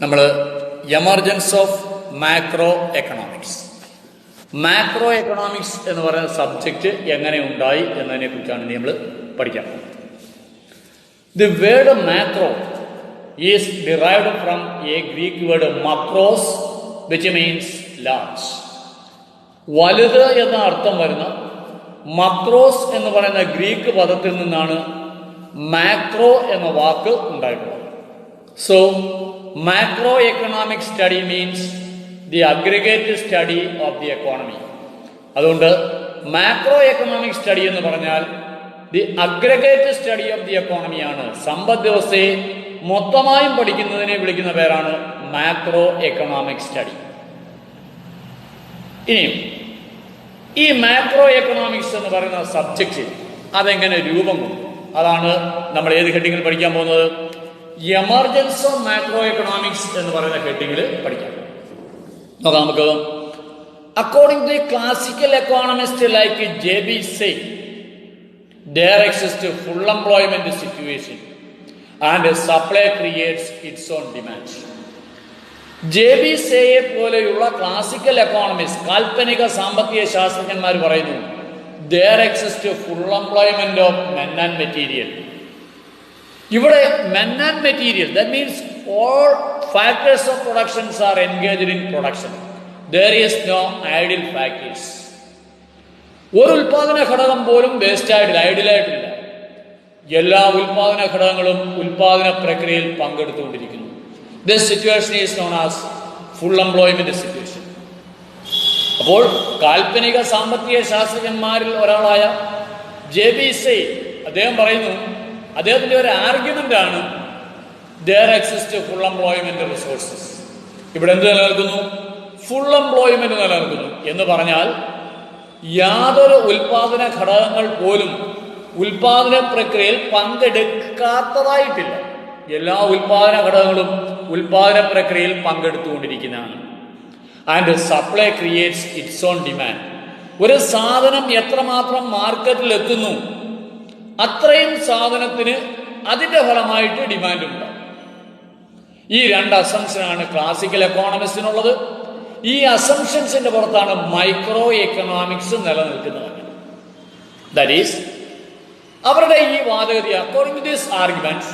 നമ്മൾ emergence of macro economics. Macro economics എന്ന് പറയുന്ന സബ്ജക്റ്റ് എങ്ങനെ ഉണ്ടായി എന്നതിനെ കുറിച്ചാണ് നമ്മൾ പഠിക്കാൻ പോകുന്നത്. The word macro is derived from a Greek word macros which means large. വലുത് എന്ന അർത്ഥം വരുന്ന മക്രോസ് എന്ന് പറയുന്ന ഗ്രീക്ക് പദത്തിൽ നിന്നാണ് മാക്രോ എന്ന വാക്ക് ഉണ്ടായിട്ടുള്ളത്. So macro economic study means the aggregate study of the economy. അതുകൊണ്ട് മാക്രോ എക്കണോമിക് സ്റ്റഡി എന്ന് പറഞ്ഞാൽ the aggregate study of the എക്കോണമിയാണ്. സമ്പദ് വ്യവസ്ഥയെ മൊത്തമായും പഠിക്കുന്നതിനെ വിളിക്കുന്ന പേരാണ് മാക്രോ എക്കണോമിക് സ്റ്റഡി. ഇനി ഈ മാക്രോ എക്കണോമിക്സ് എന്ന് പറയുന്ന സബ്ജക്റ്റ് അതെങ്ങനെ രൂപം കൊണ്ടു, അതാണ് നമ്മൾ ഏത് ഹെഡിങ്ങിൽ പഠിക്കാൻ പോകുന്നത്? എമർജൻസ് ഓഫ് മാക്രോ എക്കണോമിക്സ് എന്ന് പറയുന്ന ഹെഡിങ്ങിൽ പഠിക്കാം. നോക്കാം നമുക്ക്. According to the classical economist like JB Say, there exists full employment situation and supply creates its own demand. JB Say പോലെയുള്ള ക്ലാസിക്കൽ എക്കോണമിസ്റ്റ്, കാൽപ്പനിക സാമ്പത്തിക ശാസ്ത്രജ്ഞന്മാർ പറയുന്നു there exists full employment of men and material. ഇവിടെ men and material, that means all factors of productions are engaged in production. There is no idle factors. ഒരു ഉൽപാദന ഘടകം പോലും waste ആയിട്ടില്ല, ഐഡിയലായിട്ടില്ല. എല്ലാ ഉൽപാദന ഘടകങ്ങളും ഉൽപാദന പ്രക്രിയയിൽ പങ്കെടുത്തുകൊണ്ടിരിക്കുന്നു. This situation is known as full employment situation. അപ്പോൾ കാൽപ്പനിക സാമ്പത്തിക ശാസ്ത്രജ്ഞന്മാരിൽ ഒരാളായ JB Say അദ്ദേഹം പറയുന്നു, അദ്ദേഹത്തിന്റെ ഒരു ആർഗ്യുമെന്റ് ആണ് there exists full employment resources. ഇവിടെ എന്ത് നിലനിൽക്കുന്നു? ഫുൾ എംപ്ലോയ്മെന്റ് നിലനിൽക്കുന്നു എന്ന് പറഞ്ഞാൽ യാതൊരു ഉൽപാദന ഘടകങ്ങൾ പോലും ഉൽപാദന പ്രക്രിയയിൽ പങ്കെടുക്കാത്തതായിട്ടില്ല. എല്ലാ ഉൽപാദന ഘടകങ്ങളും ഉൽപാദന പ്രക്രിയയിൽ പങ്കെടുത്തുകൊണ്ടിരിക്കുന്നതാണ്. And supply creates its own demand. ഒരു സാധനം എത്രമാത്രം മാർക്കറ്റിൽ എത്തുന്നു അത്രയും സാധനത്തിന് അതിന്റെ ഫലമായിട്ട് ഡിമാൻഡ് ഉണ്ടാകും. ഈ രണ്ട് അസംഷനാണ് ക്ലാസിക്കൽ എക്കോണമിസ്റ്റിനുള്ളത്. ഈ അസംഷൻസിന്റെ പുറത്താണ് മൈക്രോ എക്കണോമിക്സ് നിലനിൽക്കുന്നത്. ദാറ്റ് ഈസ് അവരുടെ ഈ വാദഗതി. According to this arguments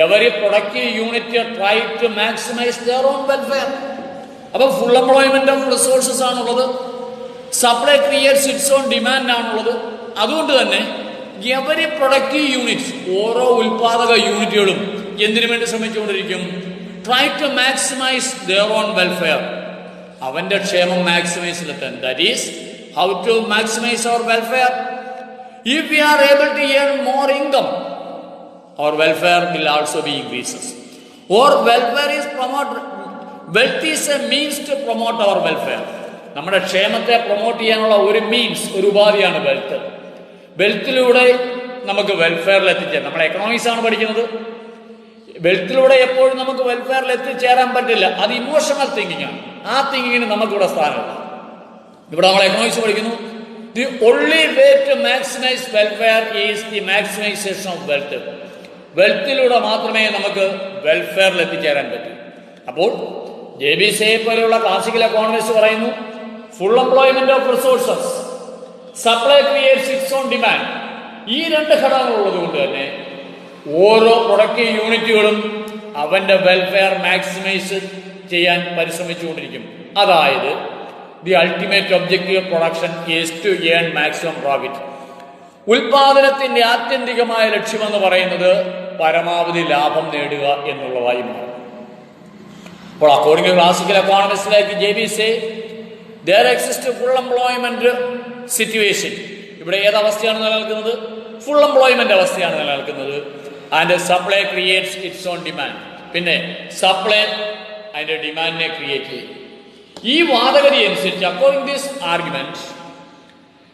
every productive unit try to maximise their own welfare. അപ്പൊ ഫുൾ എംപ്ലോയ്മെന്റ് ഓഫ് റിസോഴ്സസ് ആണുള്ളത്, supply creates its own demand ആണുള്ളത്. അതുകൊണ്ട് തന്നെ എവരി പ്രൊഡക്റ്റീവ് യൂണിറ്റ്സ്, ഓരോ ഉൽപാദക യൂണിറ്റുകളും എന്തിനു വേണ്ടി ശ്രമിച്ചുകൊണ്ടിരിക്കും? Try to maximise their own welfare, അവന്റെ ക്ഷേമം മാക്സിമൈസിലെത്താൻ. That is how to maximise our welfare. If we are able to earn more income, our welfare will also be increases. Or welfare is promoted. Wealth is a means to promote our welfare. നമ്മുടെ ക്ഷേമത്തെ promote ചെയ്യാനുള്ള ഒരു means, ഒരു ഉപാധിയാണ് wealth. വെൽത്തിലൂടെ നമുക്ക് വെൽഫെയറിൽ എത്തിച്ചേരാം. നമ്മൾ economics ആണ് പഠിക്കുന്നത്. വെൽത്തിലൂടെ എപ്പോഴും നമുക്ക് വെൽഫെയറിൽ എത്തിച്ചേരാൻ പറ്റില്ല. അത് ഇമോഷണൽ തിങ്കിങ് ആണ്. ആ തിങ്കിങ്ങിന് നമുക്കിവിടെ സ്ഥാനമില്ല. ഇവിടെ നമ്മൾ എക്കണോമിക്സ് പഠിക്കുന്നു. The only way to maximise welfare is the maximisation of wealth. വെൽത്തിലൂടെ മാത്രമേ നമുക്ക് വെൽഫെയറിൽ എത്തിച്ചേരാൻ പറ്റൂ. അപ്പോൾ JB Say പോലെയുള്ള ക്ലാസിക്കൽ എക്കോണമിസ്റ്റ് പറയുന്നു full employment of resources, supply creates its own demand. ഈ രണ്ട് ഘടകങ്ങൾ ഉള്ളത് കൊണ്ട് തന്നെ ഓരോ പ്രൊഡക്റ്റീവ് യൂണിറ്റുകളും അവന്റെ വെൽഫെയർ മാക്സിമൈസ് ചെയ്യാൻ പരിശ്രമിച്ചുകൊണ്ടിരിക്കും. അതായത് the ultimate objective of production is to earn maximum profit. ഉൽപാദനത്തിന്റെ ആത്യന്തികമായ ലക്ഷ്യമെന്ന് പറയുന്നത് പരമാവധി ലാഭം നേടുക എന്നുള്ളതായി മാറും. അപ്പോൾ according to classical economist like JB Say, there exists full employment situation. ഇവിടെ ഏതവസ്ഥയാണ് നിലനിൽക്കുന്നത്? ഫുൾ എംപ്ലോയ്മെന്റ് അവസ്ഥയാണ് നിലനിൽക്കുന്നത്. And supply creates its own demand. പിന്നെ സപ്ലൈ അതിന്റെ ഡിമാൻഡിനെ ക്രിയേറ്റ് ചെയ്യും. ഈ വാദഗതി അനുസരിച്ച് according this argument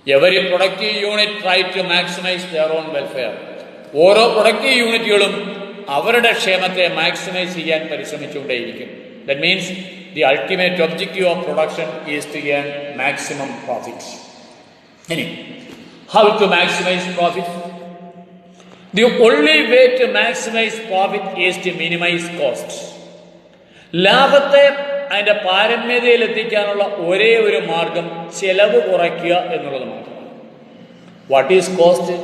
every productive unit try to maximise their own welfare. ഓരോ പ്രൊഡക്റ്റീവ് യൂണിറ്റുകളും അവരുടെ ക്ഷേമത്തെ മാക്സിമൈസ് ചെയ്യാൻ പരിശ്രമിച്ചുകൊണ്ടേയിരിക്കും. That means the ultimate objective of production is to earn maximum profit. ഇനി how to maximise profit? The only way to maximise profit is to minimise cost. ലാഭത്തെ അതിൻ്റെ പാരമ്യതയിൽ എത്തിക്കാനുള്ള ഒരേ ഒരു മാർഗം ചെലവ് കുറയ്ക്കുക എന്നുള്ളത് മാത്രമാണ്. What is cost?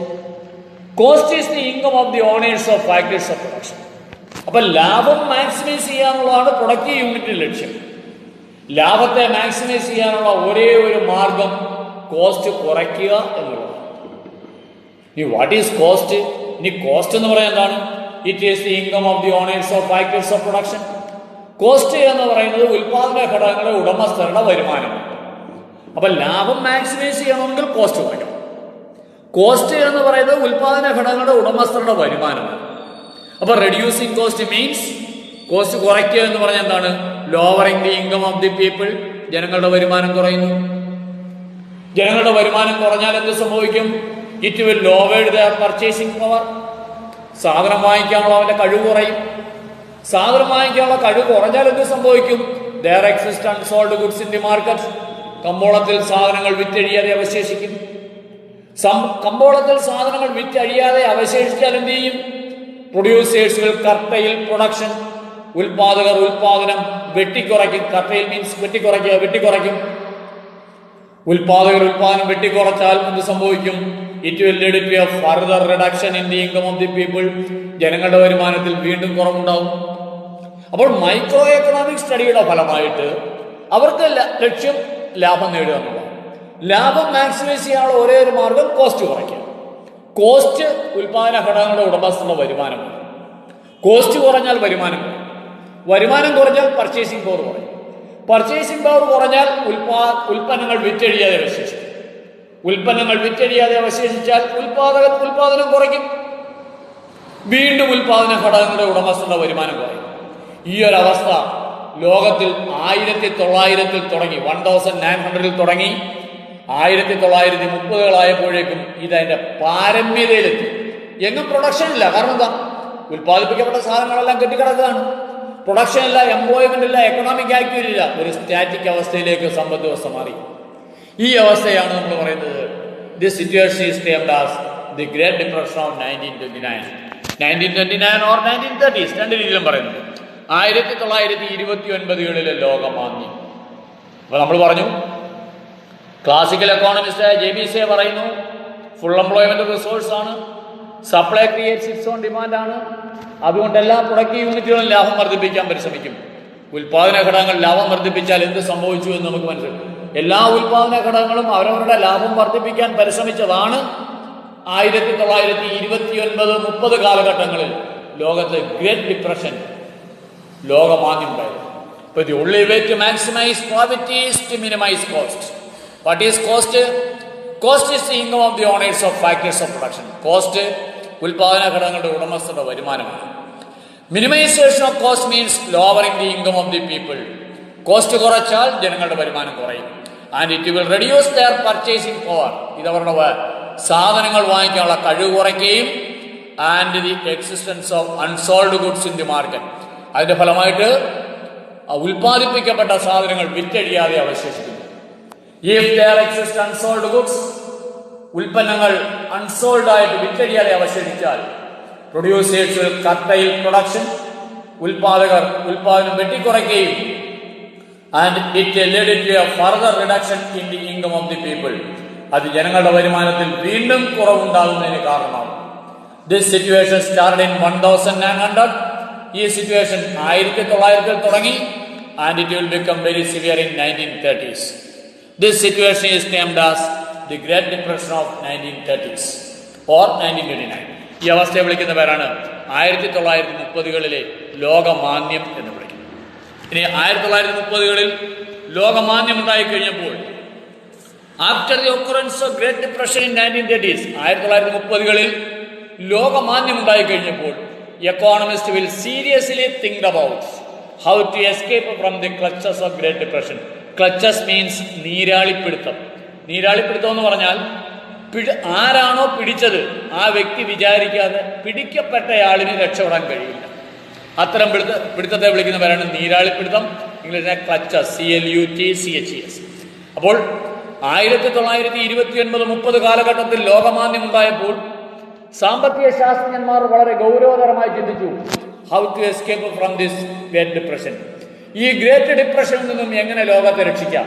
Cost is the income of the owners of factories of production. അപ്പം ലാഭം മാക്സിമൈസ് ചെയ്യാനുള്ളതാണ് പ്രൊഡക്റ്റീവ് യൂണിറ്റിന്റെ ലക്ഷ്യം. ലാഭത്തെ മാക്സിമൈസ് ചെയ്യാനുള്ള ഒരേ ഒരു മാർഗം കോസ്റ്റ് കുറയ്ക്കുക എന്നുള്ളതാണ്. ഈ വാട്ട് ഈസ് കോസ്റ്റ്? ഇനി കോസ്റ്റ് എന്ന് പറയാൻ എന്താണ്? It is the income of the owners of factories of production. Cost എന്ന് പറയുന്നത് ഉൽപാദന ഘടകങ്ങളുടെ ഉടമസ്ഥരുടെ വരുമാനമാണ്. അപ്പം ലാഭം മാക്സിമൈസ് ചെയ്യണമെങ്കിൽ കോസ്റ്റ് കുറയ്ക്കണം. കോസ്റ്റ് എന്ന് പറയുന്നത് ഉൽപാദന ഘടകങ്ങളുടെ ഉടമസ്ഥരുടെ വരുമാനമാണ്. അപ്പൊ റെഡ്യൂസിങ് കോസ്റ്റ് മീൻസ്, കോസ്റ്റ് കുറയ്ക്കുക എന്ന് പറഞ്ഞാൽ എന്താണ്? Lowering the income of the people. ജനങ്ങളുടെ വരുമാനം കുറയുന്നു. ജനങ്ങളുടെ വരുമാനം കുറഞ്ഞാൽ എന്ത് സംഭവിക്കും? It will lowered their purchasing power. സാധനം വാങ്ങിക്കാനുള്ള അവന്റെ കഴിവ് കുറയും. സാധനം വാങ്ങിക്കാനുള്ള കഴിവ് കുറഞ്ഞാൽ എന്ത് സംഭവിക്കും? There exist unsold goods in the market. കമ്പോളത്തിൽ സാധനങ്ങൾ വിറ്റഴിയാതെ അവശേഷിക്കും. കമ്പോളത്തിൽ സാധനങ്ങൾ വിറ്റഴിയാതെ അവശേഷിച്ചാൽ എന്ത് ചെയ്യും? Producers will curtail production. ഉൽപാദകർ ഉൽപാദനം വെട്ടിക്കുറയ്ക്കും. കർട്ടയിൽ മീൻസ് വെട്ടിക്കുറയ്ക്കും. ഉൽപാദകർ ഉൽപാദനം വെട്ടിക്കുറച്ചാൽ എന്ത് സംഭവിക്കും? It will lead to a further reduction in the income of the people. ജനങ്ങളുടെ വരുമാനത്തിൽ വീണ്ടും കുറവുണ്ടാവും. അപ്പോൾ മൈക്രോ എക്കണോമിക് സ്റ്റഡിയുടെ ഫലമായിട്ട് അവർക്ക് ലക്ഷ്യം ലാഭം നേടുക എന്നുള്ളതാണ്. ലാഭം മാക്സിമൈസ് ചെയ്യാനുള്ള ഒരേ ഒരു മാർഗം കോസ്റ്റ് കുറയ്ക്കുക. കോസ്റ്റ് ഉൽപാദന ഘടകങ്ങളുടെ ഉടമസ്ഥരുടെ വരുമാനമാണ്. കോസ്റ്റ് കുറഞ്ഞാൽ വരുമാനം കുറഞ്ഞാൽ പർച്ചേസിംഗ് പവർ കുറയും. പർച്ചേസിംഗ് പവർ കുറഞ്ഞാൽ ഉൽപ്പന്നങ്ങൾ വിറ്റഴിയാതെ അവശേഷിക്കും. ഉൽപ്പന്നങ്ങൾ വിറ്റഴിയാതെ അവശേഷിച്ചാൽ ഉൽപാദനം കുറയ്ക്കും. വീണ്ടും ഉൽപാദന ഘടകങ്ങളുടെ ഉടമസ്ഥരുടെ വരുമാനം കുറയും. ഈ ഒരു അവസ്ഥ ലോകത്തിൽ 1900 തുടങ്ങി, 1900 തുടങ്ങി 1930 ഇതതിന്റെ പാരമ്യതയിലെത്തി. എങ്ങും പ്രൊഡക്ഷൻ ഇല്ല. കാരണം എന്താ? ഉൽപ്പാദിപ്പിക്കപ്പെട്ട സാധനങ്ങളെല്ലാം കെട്ടിക്കിടക്കുകയാണ്. പ്രൊഡക്ഷൻ ഇല്ല, എംപ്ലോയ്മെന്റ് ഇല്ല, എക്കണോമിക് ആക്ടിവിറ്റി ഇല്ല. ഒരു സ്റ്റാറ്റിക് അവസ്ഥയിലേക്ക് സമ്പദ് വ്യവസ്ഥ മാറി. ഈ അവസ്ഥയാണ് നമ്മൾ പറയുന്നത് the situation is termed as the great depression of 1929 or 1930s. രണ്ട് രീതിയിലും പറയുന്നുണ്ട്. 1929 ലോകമാന്യം. അപ്പൊ നമ്മൾ പറഞ്ഞു, ക്ലാസിക്കൽ എക്കോണമിസ്റ്റ് JBC പറയുന്നു ഫുൾ എംപ്ലോയ്മെന്റ് റിസോഴ്സ് ആണ്, supply creates its own demand ആണ്. അതുകൊണ്ട് എല്ലാ പ്രൊഡക്റ്റീവ് യൂണിറ്റുകളും ലാഭം വർദ്ധിപ്പിക്കാൻ പരിശ്രമിക്കും. ഉൽപാദന ഘടകങ്ങൾ ലാഭം വർദ്ധിപ്പിച്ചാൽ എന്ത് സംഭവിച്ചു എന്ന് നമുക്ക് മനസ്സിലാക്കും. എല്ലാ ഉൽപാദന ഘടകങ്ങളും അവരവരുടെ ലാഭം വർദ്ധിപ്പിക്കാൻ പരിശ്രമിച്ചതാണ് 1929-30 കാലഘട്ടങ്ങളിൽ ലോകത്ത് ഗ്രേറ്റ് ഡിപ്രഷൻ, ലോകമാന്യം ഉണ്ടായത്. But the only way to maximize profit is to minimize cost. What is cost? Cost is the income of the owners of factories of production. Cost ഉൽപാദന ഘടകങ്ങളുടെ ഉടമസ്ഥരുടെ വരുമാനമാണ്. Minimisation of cost means lowering the income of the people. Cost കുറച്ചാൽ ജനങ്ങളുടെ വരുമാനം കുറയും. And it will reduce their purchasing power. ഇതവരുടെ സാധനങ്ങൾ വാങ്ങിക്കാനുള്ള കഴിവ് കുറയ്ക്കുകയും and the existence of unsold goods in the market. അതിന്റെ ഫലമായിട്ട് ഉൽപ്പാദിപ്പിക്കപ്പെട്ട സാധനങ്ങൾ വിറ്റഴിയാതെ അവശേഷിക്കുന്നു. If there exist unsold goods, ഉൽപ്പന്നങ്ങൾ അൺസോൾഡ് ആയിട്ട് വിറ്റഴിയാതെ അവശേഷിച്ചാൽ പ്രൊഡ്യൂസേഴ്സ് വിൽ കർട്ടയിൽ പ്രൊഡക്ഷൻ, ഉൽപാദകർ ഉൽപാദനം വെട്ടിക്കുറയ്ക്കുകയും and it lead to a further reduction in the income of the people. അത് ജനങ്ങളുടെ വരുമാനത്തിൽ വീണ്ടും കുറവുണ്ടാകുന്നതിന് കാരണമാകും. This situation started in 1900. ഈ സിറ്റുവേഷൻ 1900 തുടങ്ങി and it will become very severe in 1930s. This situation is named as the great depression of 1930s or 1929. ഈ അവസ്ഥയെ വിളിക്കുന്ന പേരാണ് 1930 ലോകമാന്യം എന്ന് വിളിക്കുന്നത്. ഇനി 1930 ലോകമാന്യം ഉണ്ടായിക്കഴിഞ്ഞപ്പോൾ, after the occurrence of great depression in 1930s, 1930 ലോകമാന്യം ഉണ്ടായിക്കഴിഞ്ഞപ്പോൾ economist will seriously think about how to escape from the clutches of great depression. Clutches means നീരാളിപ്പിടുത്തം. നീരാളിപ്പിടുത്തം എന്ന് പറഞ്ഞാൽ ആരാണോ പിടിച്ചത് ആ വ്യക്തി വിചാരിക്കാതെ പിടിക്കപ്പെട്ടയാളിന് രക്ഷപ്പെടാൻ കഴിയില്ല. അത്തരം പിടുത്തത്തെ വിളിക്കുന്ന പേരാണ് നീരാളിപ്പിടുത്തം. ഇംഗ്ലീഷിലെ ക്ലച്ചസ്, CLUTCHES. അപ്പോൾ 1929-30 കാലഘട്ടത്തിൽ ലോകമാന്യം ഉണ്ടായപ്പോൾ സാമ്പത്തിക ശാസ്ത്രജ്ഞന്മാർ വളരെ ഗൗരവതരമായി ചിന്തിച്ചു how to escape from this great depression. ഈ ഗ്രേറ്റ് ഡിപ്രഷനിൽ നിന്നും എങ്ങനെ ലോകത്തെ രക്ഷിക്കാം?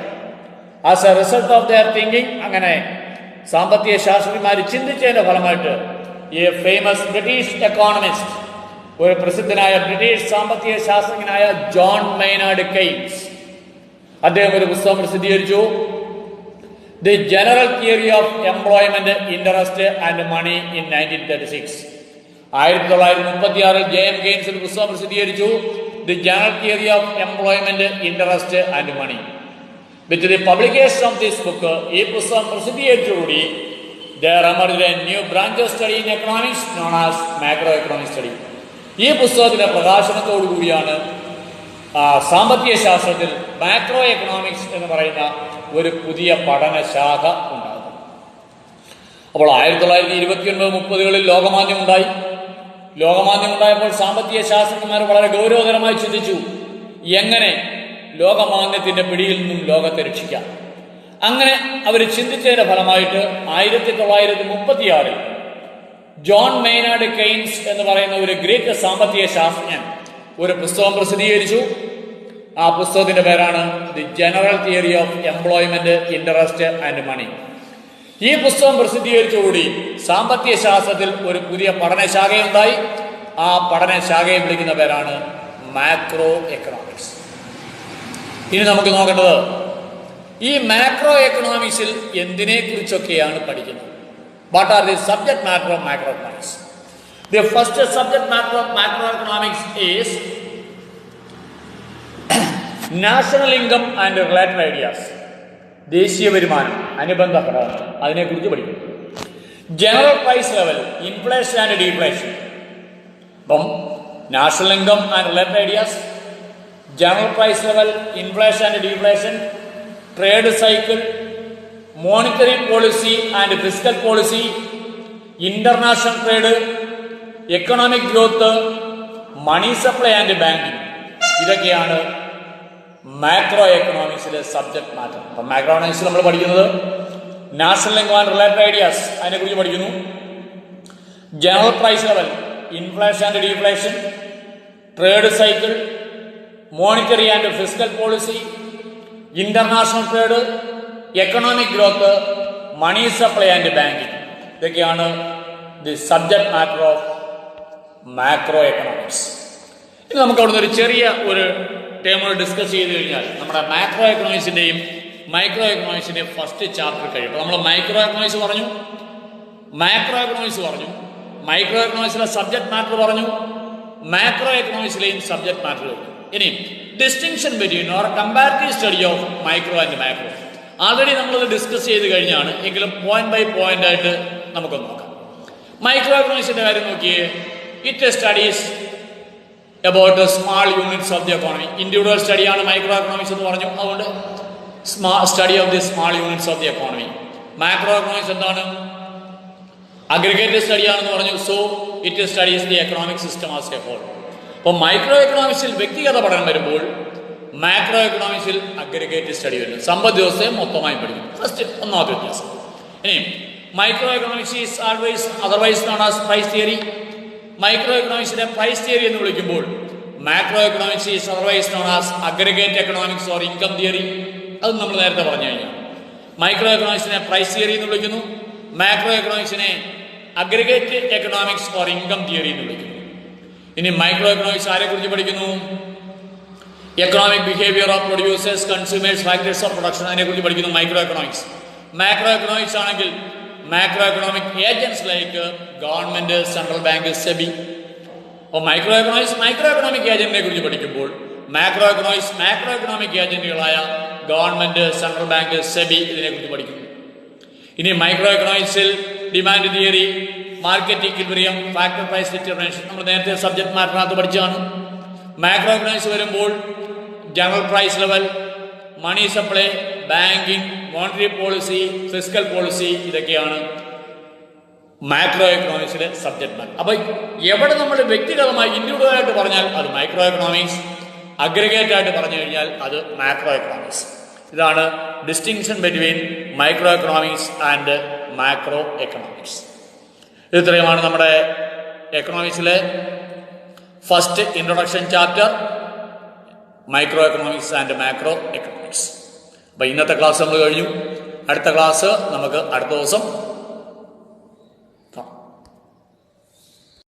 As a result of their thinking, അങ്ങനെ സാമ്പത്തിക ശാസ്ത്രജ്ഞന്മാർ ചിന്തിച്ചതിന്റെ ഫലമായിട്ട് ഈ ഫേമസ് ബ്രിട്ടീഷ് എക്കോണമിസ്റ്റ്, ഒരു പ്രസിദ്ധനായ ബ്രിട്ടീഷ് സാമ്പത്തിക ശാസ്ത്രജ്ഞനായ ജോൺ മെയ്നാർഡ് കെയ്ൻസ്, അദ്ദേഹം ഒരു പുസ്തകം പ്രസിദ്ധീകരിച്ചു, the general theory of employment, interest and money in 1936. 1936 J M Keynes ഒരു പുസ്തകം പ്രസിദ്ധീകരിച്ചു, the general theory of employment, interest and money. With the publication of this book, ഈ പുസ്തകം പ്രസിദ്ധീകരിച്ചുകൂടി there emerged a new branch of study in economics known as macroeconomic study. ഈ പുസ്തകത്തിന്റെ പ്രകാശനത്തോടു കൂടിയാണ് സാമ്പത്തിക ശാസ്ത്രത്തിൽ മാക്രോ എക്കണോമിക്സ് എന്ന് പറയുന്ന ഒരു പുതിയ പഠനശാഖ ഉണ്ടാകുന്നത്. അപ്പോൾ 1929-30 ലോകമാന്യം ഉണ്ടായി. ലോകമാന്യം ഉണ്ടായപ്പോൾ സാമ്പത്തിക ശാസ്ത്രജ്ഞന്മാർ വളരെ ഗൗരവതരമായി ചിന്തിച്ചു, എങ്ങനെ ലോകമാന്യത്തിന്റെ പിടിയിൽ നിന്നും ലോകത്തെ രക്ഷിക്കാം. അങ്ങനെ അവർ ചിന്തിച്ചതിന്റെ ഫലമായിട്ട് 1936 ജോൺ മെയ്നാർഡ് കെയ്ൻസ് എന്ന് പറയുന്ന ഒരു ഗ്രീക്ക് സാമ്പത്തിക ശാസ്ത്രജ്ഞൻ ഒരു പുസ്തകം പ്രസിദ്ധീകരിച്ചു. ആ പുസ്തകത്തിന്റെ പേരാണ് the general theory of employment, interest and money. ഈ പുസ്തകം പ്രസിദ്ധീകരിച്ചുകൂടി സാമ്പത്തിക ശാസ്ത്രത്തിൽ ഒരു പുതിയ പഠനശാഖയുണ്ടായി. ആ പഠനശാഖയെ വിളിക്കുന്ന പേരാണ് മാക്രോ എക്കണോമിക്സ്. ഇനി നമുക്ക് നോക്കേണ്ടത് ഈ മാക്രോ എക്കണോമിക്സിൽ എന്തിനെ കുറിച്ചൊക്കെയാണ് പഠിക്കുന്നത്. What are the subject matter of macro economics? The first subject matter of macro economics is national income and related ideas. ദേശീയ വരുമാനം, അനുബന്ധ ഘടകങ്ങൾ, അതിനെക്കുറിച്ച് പഠിക്കും. General price level, inflation and deflation. അപ്പം national income and related ideas, general price level, inflation and deflation, trade cycle, monetary policy and fiscal policy, international trade, economic growth, money supply and banking. ഇതൊക്കെയാണ് macro എക്കണോമിക്സിലെ subject matter. അപ്പം macro എക്കണോമിക്സിൽ നമ്മൾ പഠിക്കുന്നത് national income and related ideas, അതിനെക്കുറിച്ച് പഠിക്കുന്നു. General price level, inflation and deflation, trade cycle, monetary and fiscal policy, international trade, economic growth, money supply and banking. ഇതൊക്കെയാണ് the subject matter of macro economics. ഇനി നമുക്ക് അവിടുന്ന് ഒരു ചെറിയ ഒരു ടേമുകൾ discuss ചെയ്ത് കഴിഞ്ഞാൽ നമ്മുടെ മാക്രോ എക്കണോമിക്സിന്റെയും മൈക്രോ എക്കണോമിക്സിന്റെയും ഫസ്റ്റ് ചാപ്റ്റർ കഴിയും. നമ്മൾ മൈക്രോ എക്കണോമിക്സ് പറഞ്ഞു, മാക്രോ എക്കണോമിക്സ് പറഞ്ഞു, മൈക്രോ എക്കണോമിക്സിലെ സബ്ജക്ട് മാറ്റർ പറഞ്ഞു, മാക്രോ എക്കണോമിക്സിലെയും സബ്ജക്ട് മാറ്റർ പറഞ്ഞു. ഇനി distinction between or comparative study of micro and macro already നമ്മളത് ഡിസ്കസ് ചെയ്ത് കഴിഞ്ഞാണ്, എങ്കിലും പോയിന്റ് ബൈ പോയിന്റ് ആയിട്ട് നമുക്കൊന്ന് നോക്കാം. മൈക്രോ എക്കണോമിക്സിന്റെ കാര്യം നോക്കിയേ. It studies about small units of the economy. Individual സ്റ്റഡിയാണ് മൈക്രോ എക്കണോമിക്സ് എന്ന് പറഞ്ഞു, അതുകൊണ്ട് study of the small units of the economy. Macro economics എന്താണ്? അഗ്രിഗേറ്റഡ് സ്റ്റഡിയാണെന്ന് പറഞ്ഞു. So it studies the economic system as a whole. അപ്പോൾ micro എക്കണോമിക്സിൽ വ്യക്തിഗത പഠനം വരുമ്പോൾ മാക്രോ എക്കണോമിക്സിൽ അഗ്രിഗേറ്റഡ് സ്റ്റഡി വരും. സമ്പദ് വ്യവസ്ഥയെ മൊത്തമായി പഠിക്കും. ഫസ്റ്റ് ഒന്നാമത്തെ വ്യത്യാസം. ഇനി micro economics is always otherwise known as price theory. Micro എക്കണോമിക്സിനെ പ്രൈസ് തിയറി എന്ന് വിളിക്കുമ്പോൾ macro economics is otherwise known as aggregate economics or income theory. അത് നമ്മൾ നേരത്തെ പറഞ്ഞു കഴിഞ്ഞാൽ മൈക്രോ എക്കണോമിക്സിനെ പ്രൈസ് തിയറി എന്ന് വിളിക്കുന്നു, മാക്രോ എക്കണോമിക്സിനെ aggregate economics or income theory എന്ന് വിളിക്കുന്നു. ഇനി മൈക്രോ എക്കണോമിക്സ് ആരെക്കുറിച്ച് പഠിക്കുന്നു? Economic behaviour of producers, consumers, factors of production, അതിനെക്കുറിച്ച് പഠിക്കുന്നു മൈക്രോ എക്കണോമിക്സ്. മാക്രോ എക്കണോമിക്സ് ആണെങ്കിൽ macro economic agents like government, central bank, SEBI. അപ്പോൾ മൈക്രോ എക്കണോമിക് ഏജന്റിനെ കുറിച്ച് പഠിക്കുമ്പോൾ മാക്രോ എക്കണോമിക് ഏജന്റുകളായ ഗവൺമെന്റ്, സെൻട്രൽ ബാങ്ക്, സെബി ഇതിനെക്കുറിച്ച് പഠിക്കുന്നു. ഇനി മൈക്രോ എക്കണോമിക്സിൽ demand theory, market equilibrium, factor price determination നമ്മൾ നേരത്തെ സബ്ജക്ട് മാറ്ററിനകത്ത് പഠിച്ചതാണ്. മാക്രോ എക്കണോമിക്സ് വരുമ്പോൾ general price level, money supply, banking, monetary policy, fiscal policy, ഇതൊക്കെയാണ് മാക്രോ എക്കണോമിക്സിലെ സബ്ജക്ട് മാറ്റർ. അപ്പോൾ എവിടെ നമ്മൾ വ്യക്തിഗതമായി ഇൻഡിവിജ്വൽ ആയിട്ട് പറഞ്ഞാൽ അത് മൈക്രോ എക്കണോമിക്സ്, അഗ്രിഗേറ്റ് ആയിട്ട് പറഞ്ഞു കഴിഞ്ഞാൽ അത് മാക്രോ എക്കണോമിക്സ്. ഇതാണ് distinction between micro economics and macro economics. ഇത്രയുമാണ് നമ്മുടെ എക്കണോമിക്സിലെ first introduction chapter. Micro economics and macro economics. അപ്പോൾ ഇന്നത്തെ ക്ലാസ് നമ്മൾ കഴിഞ്ഞു. അടുത്ത ക്ലാസ് നമുക്ക് അടുത്ത ദിവസം